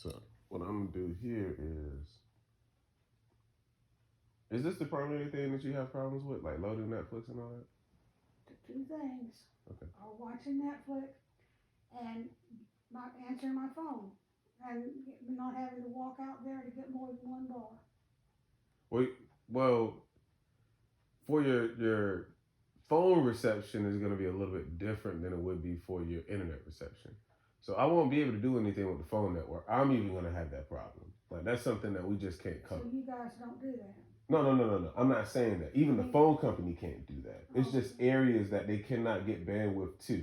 So what I'm gonna do here is this the primary thing that you have problems with, like loading Netflix and all that? The two things Okay. are watching Netflix and not answering my phone and not having to walk out there to get more than one bar. Well, well, for your phone reception is going to be a little bit different than it would be for your internet reception. So I won't be able to do anything with the phone network. I'm even going to have that problem. Like that's something that we just can't So cover. you guys don't do that. No. I'm not saying that. Even the Okay. phone company can't do that. It's Oh, just areas that they cannot get bandwidth to.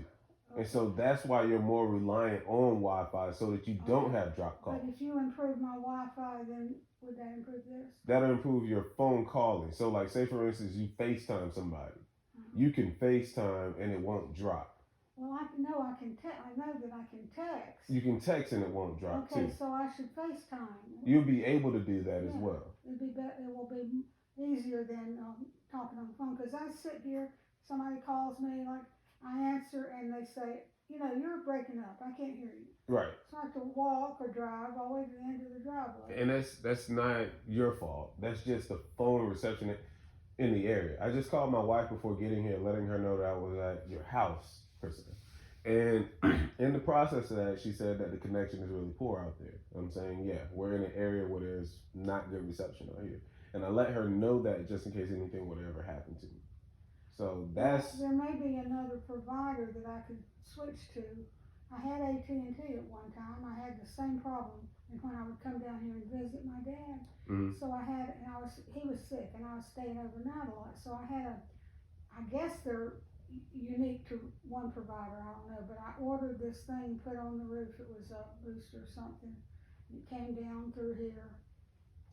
And okay. so that's why you're more reliant on Wi-Fi so that you don't Okay. have drop But calls. if you improve my Wi-Fi, then would that improve this? That'll improve your phone calling. So like say for instance you FaceTime somebody. Uh-huh. You can FaceTime and it won't drop. Well, I know I can text. I know that I can text. You can text and it won't drop Okay, too. so I should FaceTime. You'll be able to do that as Yeah, well. it'd be better. It will be easier than talking on the phone. Cause I sit here, somebody calls me, like I answer, and they say, you're breaking up. I can't hear you. Right. So I have to walk or drive all the way to the end of the driveway. And that's not your fault. That's just the phone reception in the area. I just called my wife before getting here, letting her know that I was at your house per se. And in the process of that, she said that the connection is really poor out there. I'm saying, yeah, we're in an area where there's not good reception out here. And I let her know that just in case anything would ever happen to me. So that's There may be another provider that I could switch to. I had AT&T at one time. I had the same problem, and when I would come down here and visit my dad, so he was sick, and I was staying overnight a lot. So I guess they're unique to one provider. I don't know, but I ordered this thing put on the roof. It was a booster or something. It came down through here,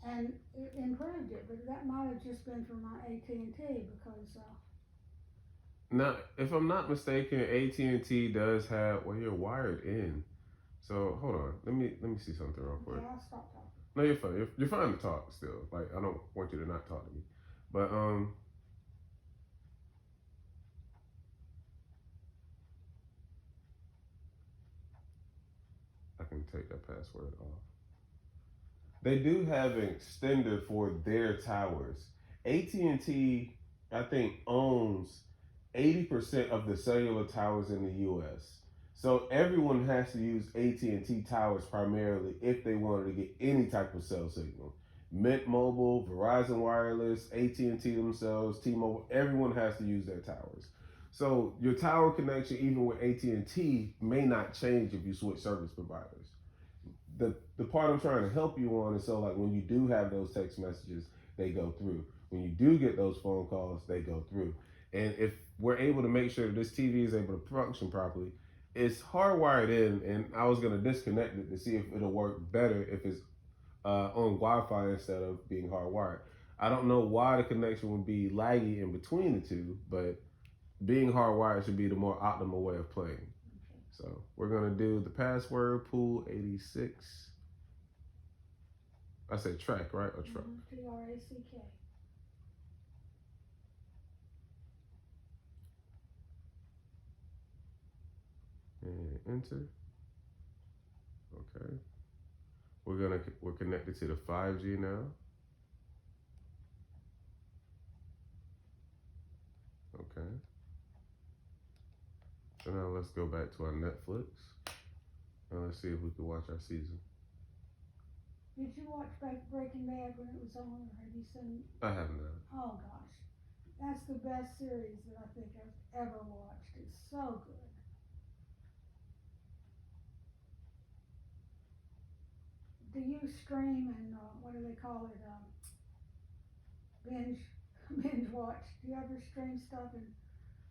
and it improved it. But that might have just been for my AT&T because. now, if I'm not mistaken, AT&T does have you're wired in. So hold on, let me see something real quick. Okay, I'll stop talking. No, you're fine. You're fine to talk still. Like I don't want you to not talk to me, but I can take that password off. They do have an extender for their towers. AT&T, I think, owns 80% of the cellular towers in the U.S. So everyone has to use AT&T towers primarily if they wanted to get any type of cell signal. Mint Mobile, Verizon Wireless, AT&T themselves, T-Mobile, everyone has to use their towers. So your tower connection, even with AT&T, may not change if you switch service providers. The part I'm trying to help you on is so like when you do have those text messages, they go through. When you do get those phone calls, they go through. And if we're able to make sure that this TV is able to function properly, it's hardwired in, and I was gonna disconnect it to see if it'll work better if it's on Wi-Fi instead of being hardwired. I don't know why the connection would be laggy in between the two, but being hardwired should be the more optimal way of playing. So we're gonna do the password pool 86. I said track, right? Or truck? TRACK. And enter. Okay. We're connected to the 5G now. Okay. So now let's go back to our Netflix. And let's see if we can watch our season. Did you watch Breaking Bad when it was on, or have you seen? I have not. Oh gosh, that's the best series that I think I've ever watched. It's so good. Do you stream and what do they call it? Binge binge watch. Do you ever stream stuff and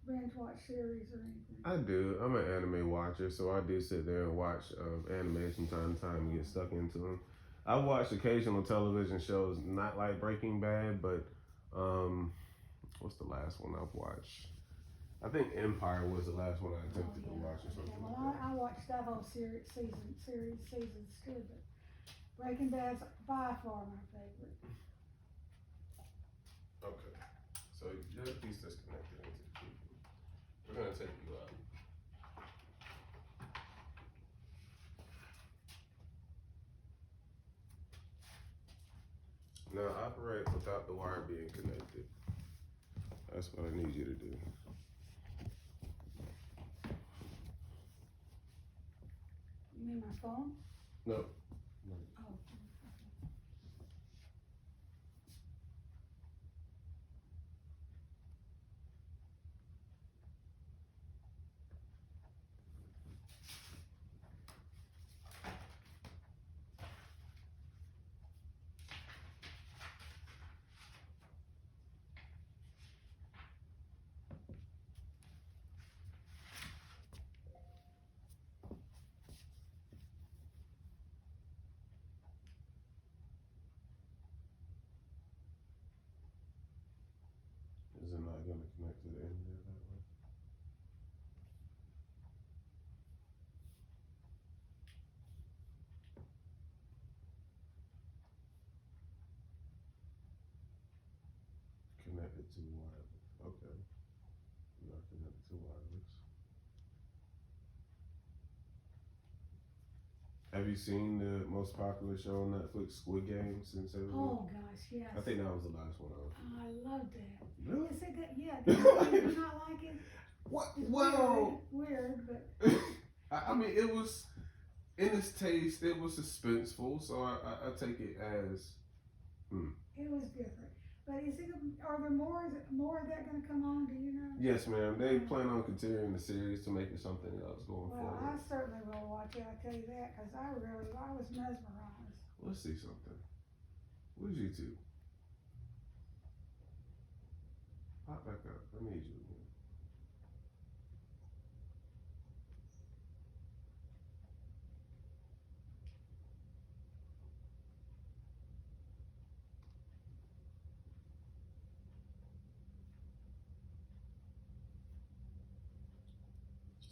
binge watch series or anything? I do. I'm an anime watcher, so I do sit there and watch anime from time to time and get stuck into them. I watch occasional television shows, not like Breaking Bad, but what's the last one I've watched? I think Empire was the last one I attempted to watch or something Well, like that. I watched that whole seasons too, but Breaking Bad's by far my favorite. Okay. So your piece disconnected into the TV. We're gonna take you out. Now operate without the wire being connected. That's what I need you to do. You mean my phone? No. Oh. Is it not going to connect to the internet that way? Connected to wireless. Okay. Not connected to wireless. Have you seen the most popular show on Netflix, Squid Game, since everyone? Oh gosh, yes. I think that was the last one I was. I loved that. Really? Is it that? Yeah. Did you not like it? What? It's Well, weird, but I mean, it was in its taste. It was suspenseful, so I take it as. it was different. But are there more? Is it more of that going to come on? Do you know? Yes, ma'am. They plan on continuing the series to make it something else going Well, forward. I certainly will watch it. I tell you that because I was mesmerized. Let's see something. What is YouTube? Pop back up. I need you again.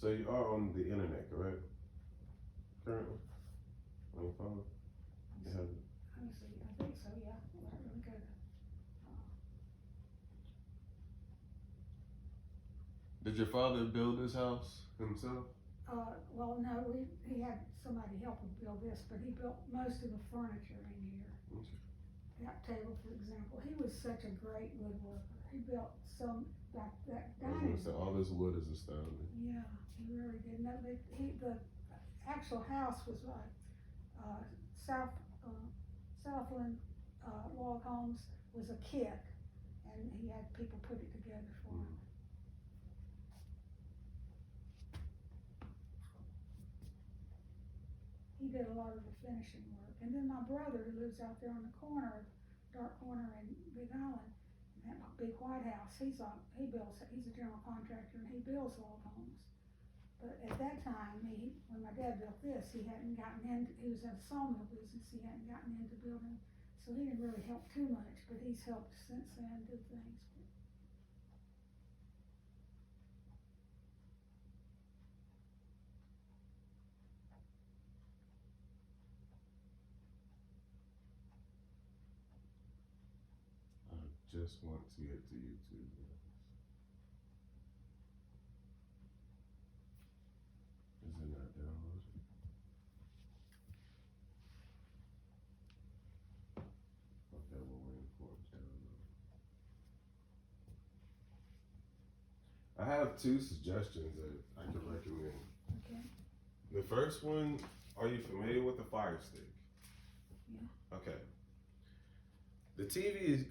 So you are on the internet, correct? Currently? On your phone? You have it? Let me see. I think so. Yeah. Let me go to. Did your father build this house himself? Well, no, he had somebody help him build this, but he built most of the furniture in here. Okay. That table, for example, he was such a great woodworker. He built that dining. So all this wood is astounding. Yeah, he really did. No, but the actual house was like Southland Log Homes was a kit, and he had people put it together for him. He did a lot of the finishing work. And then my brother, who lives out there on the corner, dark corner in Big Island, that big White House, he's a general contractor and he builds log homes. But at that time, when my dad built this, he was in the sawmill business, he hadn't gotten into building, so he didn't really help too much, but he's helped since then do things. I just want to get to YouTube. Is it not downloaded? Okay, we're waiting for it to download. I have two suggestions that I can recommend. Okay. The first one, are you familiar with the Fire Stick? Yeah. Okay. The TV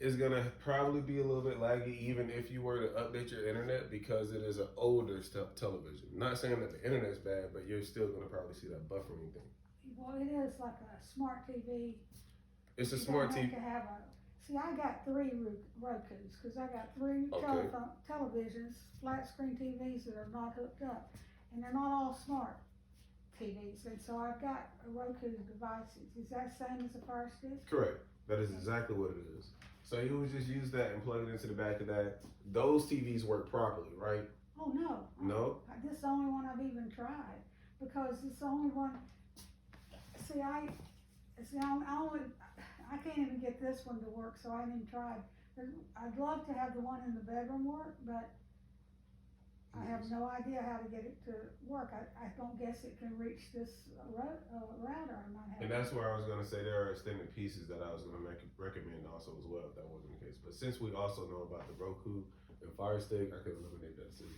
is gonna probably be a little bit laggy even if you were to update your internet because it is an older television. Not saying that the internet's bad, but you're still gonna probably see that buffering thing. Well, it is like a smart TV. It's a smart TV. See, I got 3 Rokus because I got 3 televisions, flat screen TVs that are not hooked up, and they're not all smart TVs. And so I've got a Roku devices. Is that same as a Fire Stick? Correct. That is exactly what it is. So you would just use that and plug it into the back of that. Those TVs work properly, right? Oh no. No? This is the only one I've even tried because it's the only one. I can't even get this one to work, so I haven't even tried. I'd love to have the one in the bedroom work, but I have no idea how to get it to work. I don't guess it can reach this router I'm not having. And that's where I was gonna say there are extended pieces that I was gonna recommend also as well if that wasn't the case. But since we also know about the Roku and Fire Stick, I could eliminate that too.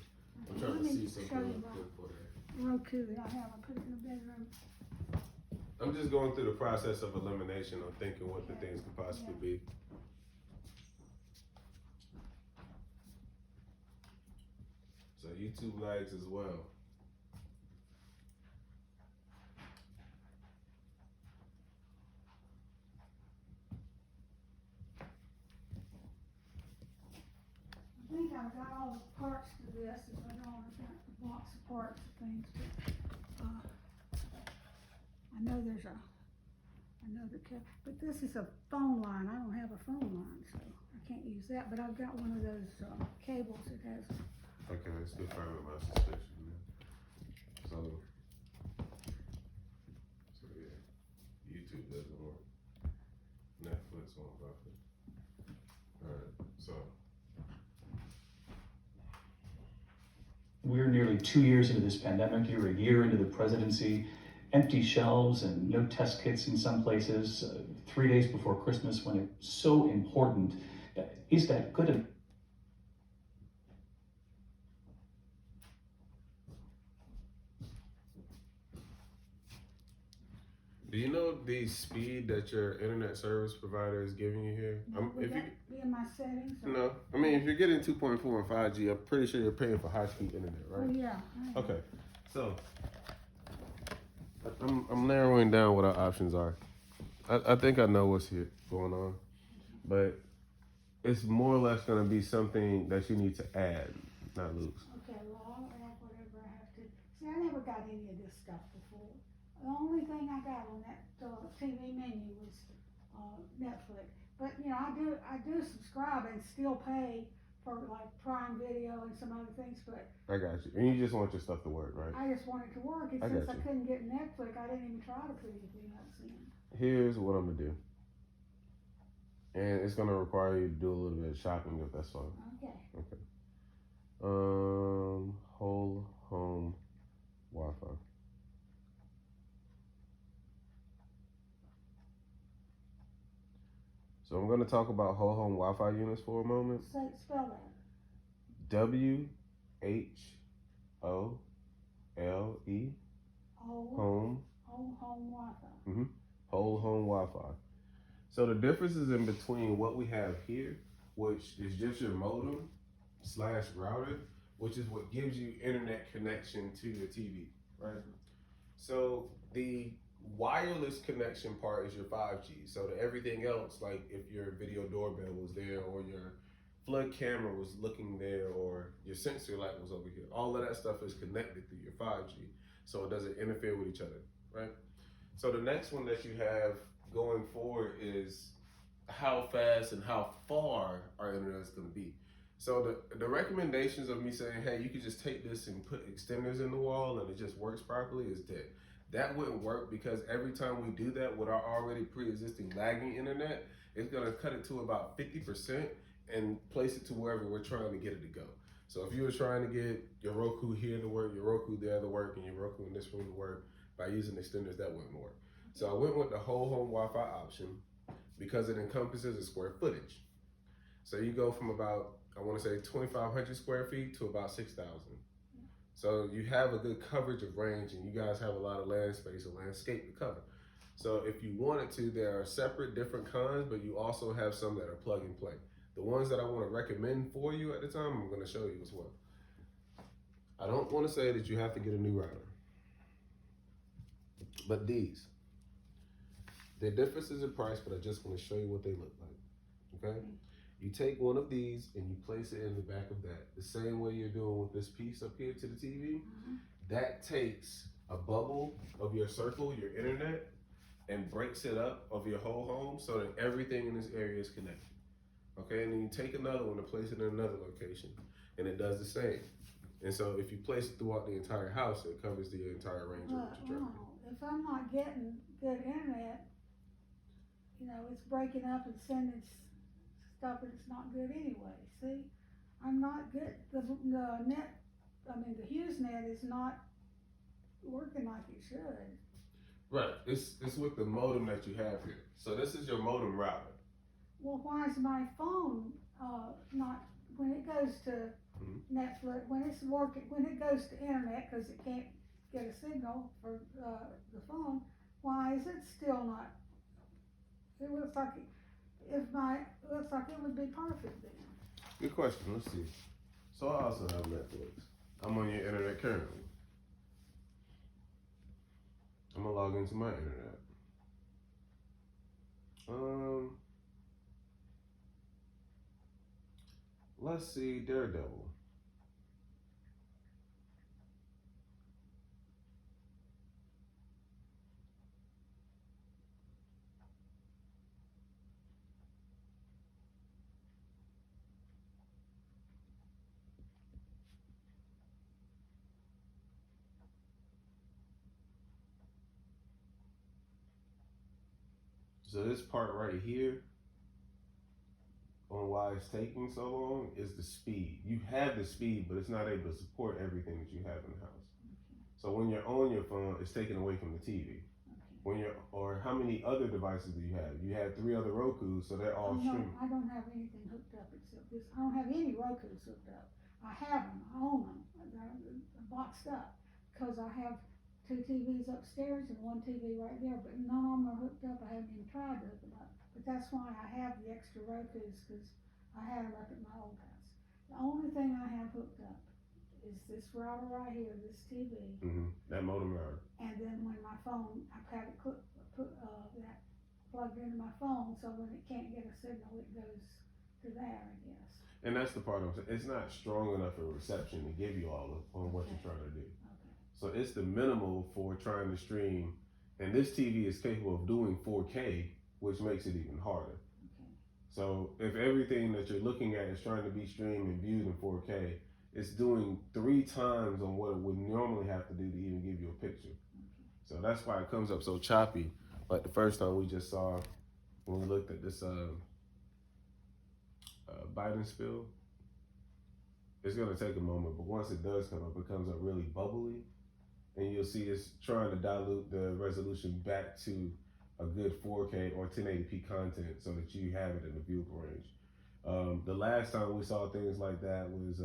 I'm trying to see something real quick for that. Roku that I have, I put it in the bedroom. I'm just going through the process of elimination. I'm thinking what the things could possibly be. So YouTube likes as well. I think I've got all the parts to this. If I don't, I've got the box of parts of things. But I know there's but this is a phone line. I don't have a phone line, so I can't use that. But I've got one of those cables that has. Okay, let's confirm my suspicion. So yeah, YouTube doesn't work. Netflix won't work. Alright, so. We're nearly 2 years into this pandemic. You're a year into the presidency. Empty shelves and no test kits in some places. 3 days before Christmas, when it's so important. Is that good? Do you know the speed that your internet service provider is giving you here? Would that be in my settings? Or? No, I mean if you're getting 2.4 and 5G, I'm pretty sure you're paying for high-speed internet, right? Oh yeah. Okay, so I'm narrowing down what our options are. I think I know what's here going on, but it's more or less going to be something that you need to add, not lose. Okay, well I'll add whatever I have to. See, I never got any of this stuff before. The only thing I got on that TV menu was Netflix. But you know, I do subscribe and still pay for like Prime Video and some other things. But I got you, and you just want your stuff to work, right? I just want it to work. And since I couldn't get Netflix, I didn't even try to put anything else in. Here's what I'm gonna do, and it's gonna require you to do a little bit of shopping if that's fine. Okay. Okay. Whole home Wi-Fi. So I'm going to talk about whole home Wi-Fi units for a moment. Spell that. WHOLE. Home. Whole home Wi-Fi. Mm-hmm. Whole home Wi-Fi. So the differences in between what we have here, which is just your modem / router, which is what gives you internet connection to your TV, right? So the wireless connection part is your 5G. So the everything else, like if your video doorbell was there or your flood camera was looking there or your sensor light was over here, all of that stuff is connected through your 5G. So it doesn't interfere with each other, right? So the next one that you have going forward is how fast and how far our internet is going to be. So the recommendations of me saying, hey, you could just take this and put extenders in the wall and it just works properly is dead. That wouldn't work because every time we do that with our already pre-existing lagging internet, it's going to cut it to about 50% and place it to wherever we're trying to get it to go. So if you were trying to get your Roku here to work, your Roku there to work, and your Roku in this room to work by using extenders, that wouldn't work. So I went with the whole home Wi-Fi option because it encompasses a square footage. So you go from about, I want to say 2,500 square feet to about 6,000. So you have a good coverage of range and you guys have a lot of land space or landscape to cover. So if you wanted to, there are separate different kinds, but you also have some that are plug and play. The ones that I want to recommend for you at the time, I'm going to show you as well. I don't want to say that you have to get a new router, but these, they're differences in price, but I just want to show you what they look like, okay? You take one of these and you place it in the back of that. The same way you're doing with this piece up here to the TV. That takes a bubble of your circle, your internet, and breaks it up of your whole home so that everything in this area is connected. Okay, and then you take another one and place it in another location, and it does the same. And so if you place it throughout the entire house, it covers the entire range of what you're trying to do. If I'm not getting good internet, you know, it's breaking up and sending stuff and it's not good anyway. See, I'm not good. The net I mean, the HughesNet is not working like it should. Right. It's with the modem that you have here. So this is your modem router. Well, why is my phone not, when it goes to Netflix, when it's working, when it goes to internet, because it can't get a signal for the phone, why is it still not? It looks like it looks like it would be perfect then. Good question. Let's see. So I also have Netflix. I'm on your internet currently. I'm gonna log into my internet. Let's see Daredevil. So this part right here on why it's taking so long is the speed. You have the speed, but it's not able to support everything that you have in the house. So when you're on your phone, it's taken away from the TV. When you're, or how many other devices do you have? You have 3 other Rokus, so they're all streaming. I don't have anything hooked up except this. I don't have any Rokus hooked up. I have them. I own them. They're boxed up because I have 2 TVs upstairs and 1 TV right there, but none of them are hooked up. I haven't even tried to hook them up. But that's why I have the extra Rokus, because I had them up at my old house. The only thing I have hooked up is this router right here, this TV. That modem router. And then when my phone, I've had it put that plugged into my phone, so when it can't get a signal, it goes to there, I guess. And that's the part I'm saying. It's not strong enough a reception to give you all of on what you're trying to do. So it's the minimal for trying to stream, and this TV is capable of doing 4K, which makes it even harder. So if everything that you're looking at is trying to be streamed and viewed in 4K, it's doing 3 times on what it would normally have to do to even give you a picture. So that's why it comes up so choppy. Like the first time we just saw, when we looked at this Biden spill, it's gonna take a moment, but once it does come up, it comes up really bubbly, and you'll see it's trying to dilute the resolution back to a good 4K or 1080p content so that you have it in the viewable range. The last time we saw things like that was,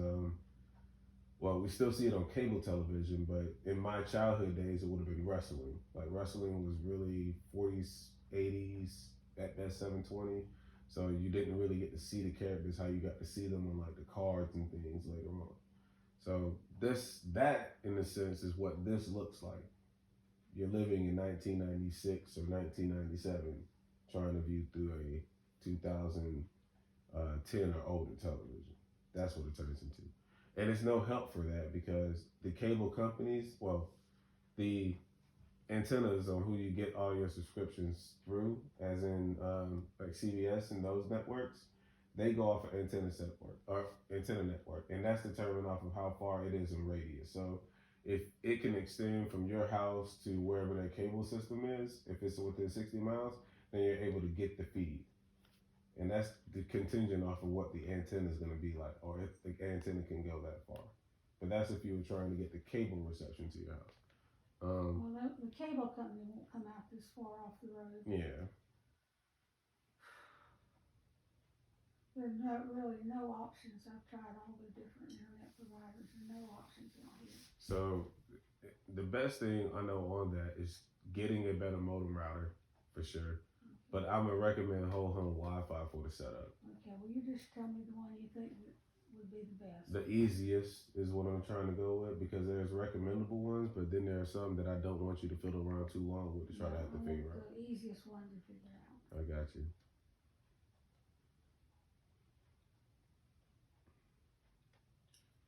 well, we still see it on cable television, but in my childhood days, it would have been wrestling. Like wrestling was really 40s, 80s at that 720. So you didn't really get to see the characters how you got to see them on like the cards and things later on. So that in a sense is what this looks like. You're living in 1996 or 1997, trying to view through a 2010 or older television. That's what it turns into. And it's no help for that because the cable companies, well, the antennas on who you get all your subscriptions through, as in like CBS and those networks, they go off of antenna network, and that's determined off of how far it is in radius. So if it can extend from your house to wherever that cable system is, if it's within 60 miles, then you're able to get the feed. And that's the contingent off of what the antenna is going to be like, or if the antenna can go that far. But that's if you were trying to get the cable reception to your house. Well, the cable company won't come out this far off the road. Yeah. There's really no options. I've tried all the different internet providers and no options out here. So the best thing I know on that is getting a better modem router for sure. But I'm gonna recommend whole home Wi-Fi for the setup. Okay, well you just tell me the one you think would be the best. The easiest is what I'm trying to go with because there's recommendable ones, but then there are some that I don't want you to fiddle around too long with to try to have to figure out. The easiest one to figure out. I got you.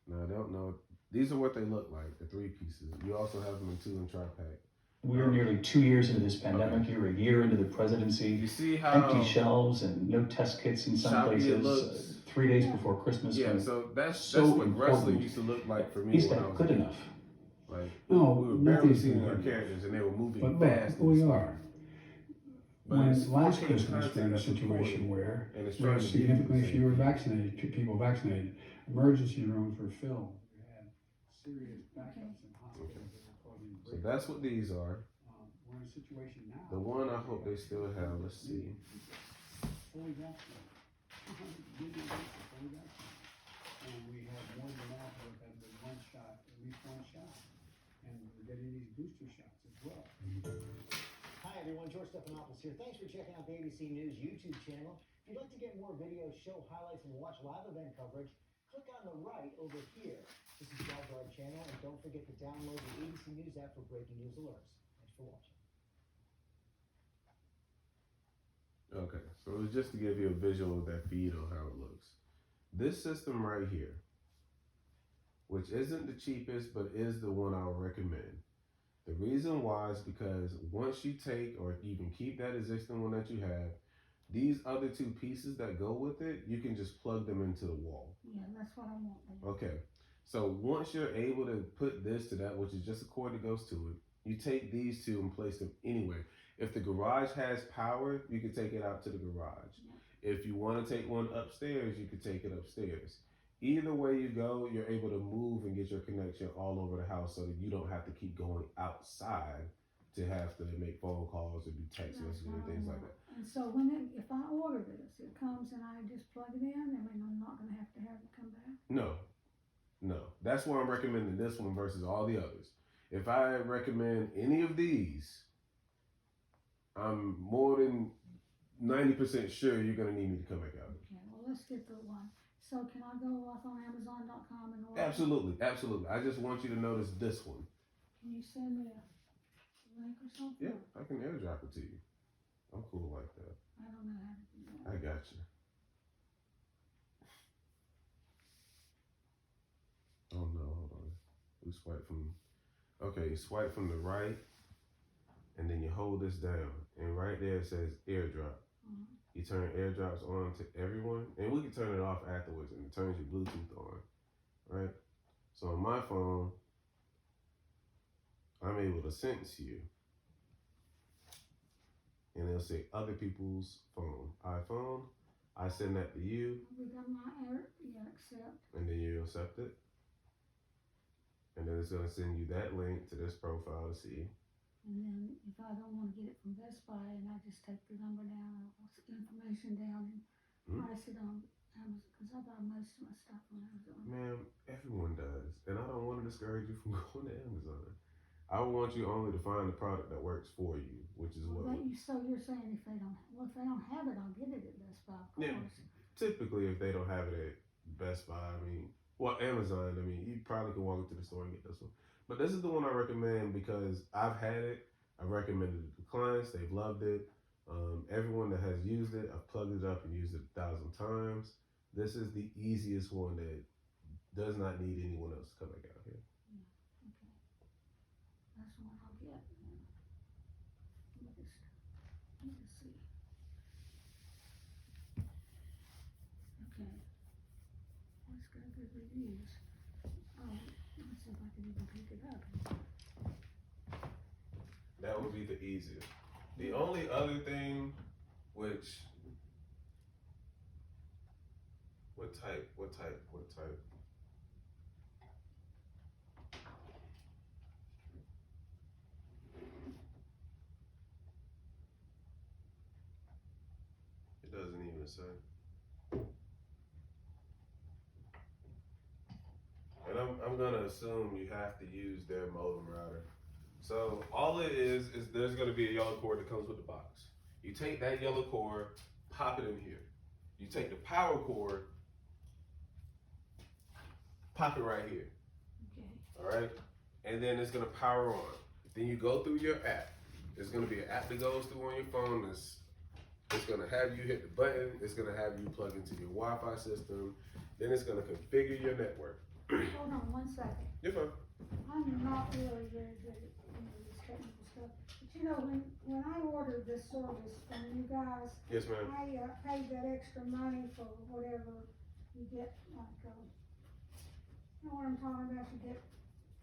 Now I don't know. These are what they look like, the 3 pieces. You also have them in 2 and tri-pack. We're nearly 2 years into this pandemic. You're a year into the presidency. You see how empty shelves and no test kits in some places. 3 days before Christmas. Yeah, so that's so what important. wrestling used to look like for me. Is when I that was good a kid. enough? Like No, we were barely nothing's seeing good our enough. characters, and they were moving But fast. look, we are. But When it's last 4K Christmas, we're in a content that's situation recorded, where and it's there trying were to give you significantly the same fewer thing. people vaccinated. Emergency rooms were filled. We had serious backups in hospitals that are causing. So that's what these are. We're in a situation now. The one I hope they still have. Let's see. Fully vaccinated. Fully vaccinated. And we have more than that who have had the one shot, at least one shot. And we're getting these booster shots as well. Hi everyone, George Stephanopoulos here. Thanks for checking out the ABC News YouTube channel. If you'd like to get more videos, show highlights, and watch live event coverage, click on the right over here. This is our channel, and don't forget to download the ABC News app for breaking news alerts. Thanks for watching. Okay, so it was just to give you a visual of that feed on how it looks. This system right here, which isn't the cheapest, but is the one I would recommend. The reason why is because once you take or even keep that existing one that you have, these other two pieces that go with it, you can just plug them into the wall. Yeah, that's what I want. Okay, so once you're able to put this to that, which is just a cord that goes to it, you take these two and place them anywhere. If the garage has power, you can take it out to the garage. Yeah. If you want to take one upstairs, you can take it upstairs. Either way you go, you're able to move and get your connection all over the house so that you don't have to keep going outside to have to make phone calls or do text messages and things like that. And so if I order this, it comes and I just plug it in. I mean, I'm not going to have it come back. No. That's why I'm recommending this one versus all the others. If I recommend any of these, I'm more than 90% sure you're going to need me to come back out. Okay, well, let's get the one. So can I go off on Amazon.com and order? Absolutely. I just want you to notice this one. Can you send me a link or something? Yeah, I can airdrop it to you. I'm cool like that. I don't know how to do that. I got you. Oh no, hold on. We swipe from, okay, you swipe from the right, and then you hold this down, and right there it says airdrop. Mm-hmm. You turn airdrops on to everyone, and we can turn it off afterwards, and it turns your Bluetooth on, right? So on my phone, I'm able to sense you, and it'll say other people's phone. iPhone, I send that to you. We got my accept. And then you accept it. And then it's gonna send you that link to this profile to see. And then if I don't want to get it from Best Buy, and I just take the number down, information down, and price it on Amazon, because I buy most of my stuff on Amazon. Man, everyone does. And I don't want to discourage you from going to Amazon. I want you only to find the product that works for you, which is what. So you're saying if they don't have it, I'll get it at Best Buy, of course. Yeah, typically if they don't have it at Best Buy, Amazon, you probably can walk into the store and get this one. But this is the one I recommend because I've had it. I've recommended it to clients. They've loved it. Everyone that has used it, I've plugged it up and used it 1,000 times. This is the easiest one that does not need anyone else to come back out here. Yeah, okay. That's the one I'll get. Let me just see. Okay. Let's go good reviews. Let's see if I can even pick it up. That would be the easiest. The only other thing, which, what type? It doesn't even say. And I'm gonna assume you have to use their modem router. So all it is there's gonna be a yellow cord that comes with the box. You take that yellow cord, pop it in here. You take the power cord, pop it right here. Okay. All right? And then it's gonna power on. Then you go through your app. There's gonna be an app that goes through on your phone. It's gonna have you hit the button. It's gonna have you plug into your Wi-Fi system. Then it's gonna configure your network. Hold on 1 second. You're fine. I'm not really very good at this technical stuff. But when I ordered this service from you guys, Yes, ma'am. I paid that extra money for whatever you get, like, you know what I'm talking about? You get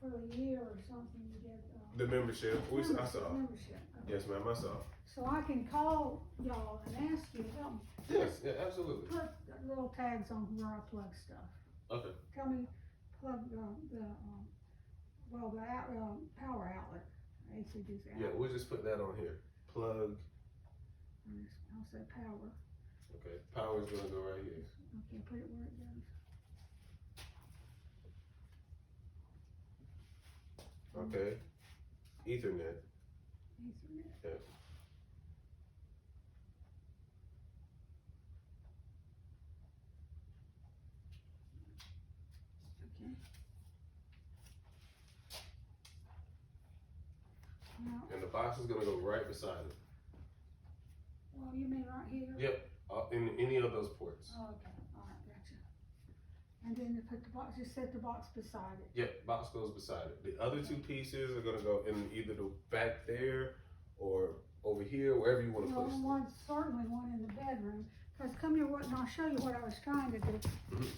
for a year or something, you get. The membership. I saw. Membership. Okay. Yes, ma'am, I saw. So I can call y'all and ask you to help me. Yes, yeah, absolutely. Put little tags on where I plug stuff. Okay. Tell me, plug Well, the power outlet, ACDC Yeah, outlet. we'll just put that on here. Plug. I'll say power. Okay, power's gonna go right here. Okay, put it where it goes. Okay. Ethernet. Ethernet. Yeah. Okay. Now, And the box is gonna go right beside it. well, you mean right here? Yep. In any of those ports. Oh, okay, alright, gotcha. And then you put the box, just set the box beside it. Yep, box goes beside it. The other two pieces are gonna go in either the back there or over here, wherever you wanna Well, place it. one, certainly one in the bedroom, cause come here, and I'll show you what I was trying to do.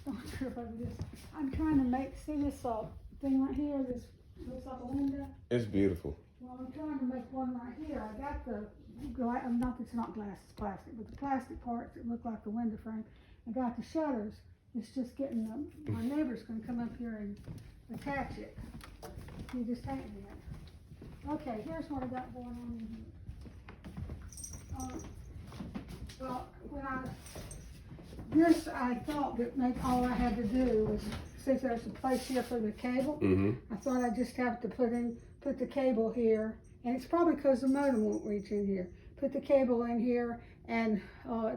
Don't trip over this. I'm trying to make, see this, thing right here, this looks like a window? It's beautiful. Well, I'm trying to make one right here. I got the glass, not, it's not glass, it's plastic, but the plastic parts that look like the window frame. I got the shutters. It's just getting my neighbor's gonna come up here and attach it. He just handed me it. Okay, here's what I got going on in here. Well, this I thought that all I had to do was, since there's a place here for the cable, I thought I'd just have to put the cable here, and it's probably because the modem won't reach in here. Put the cable in here and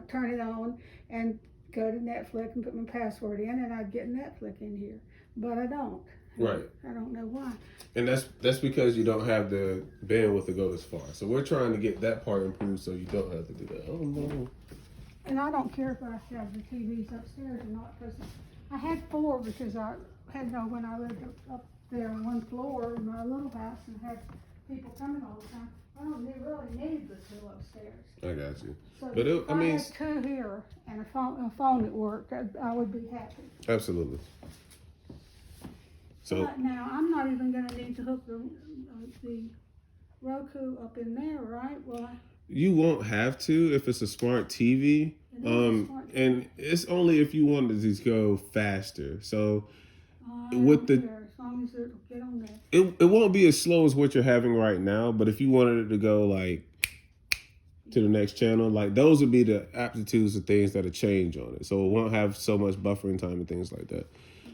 turn it on and go to Netflix and put my password in, and I'd get Netflix in here. But I don't. Right. I don't know why. And that's because you don't have the bandwidth to go this far. So we're trying to get that part improved so you don't have to do that. Oh no. And I don't care if I have the TVs upstairs or not, because I had 4 because I had when I lived up there on one floor in my little house and had people coming all the time. I don't really need the 2 upstairs. I got you. So But if I mean, had 2 here and a phone that worked, I would be happy. absolutely. So But now I'm not even going to need to hook the Roku up in there, right? Well, you won't have to if it's a smart TV. It is a smart TV. And it's only if you wanted to go faster. So I with don't care, as long as it'll get on there. it won't be as slow as what you're having right now, but if you wanted it to go like to the next channel, like those would be the aptitudes of things that'll change on it. So it won't have so much buffering time and things like that.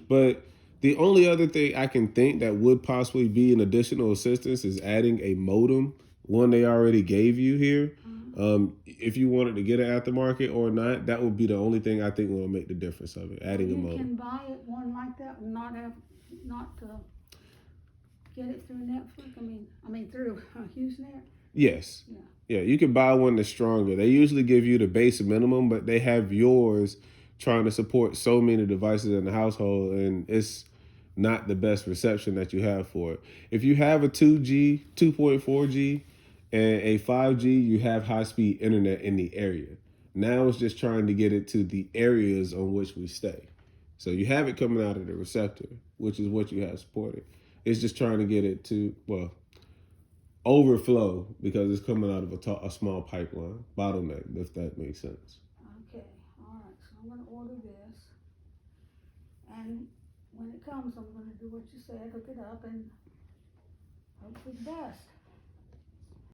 But the only other thing I can think that would possibly be an additional assistance is adding a modem, one they already gave you here. If you wanted to get an aftermarket or not, that would be the only thing I think will make the difference of it, adding a modem. You can buy one like that and not get it through Netflix? I mean through HughesNet? Yes. Yeah. Yeah, you can buy one that's stronger. They usually give you the base minimum, but they have yours trying to support so many devices in the household, and it's not the best reception that you have for it. If you have a 2G, 2.4G, and a 5G, you have high-speed internet in the area. Now it's just trying to get it to the areas on which we stay. So you have it coming out of the receptor, which is what you have supported. It's just trying to get it to, overflow because it's coming out of a small pipeline, bottleneck, if that makes sense. Okay, all right, so I'm gonna order this. And when it comes, I'm gonna do what you said, hook it up and hope for the best.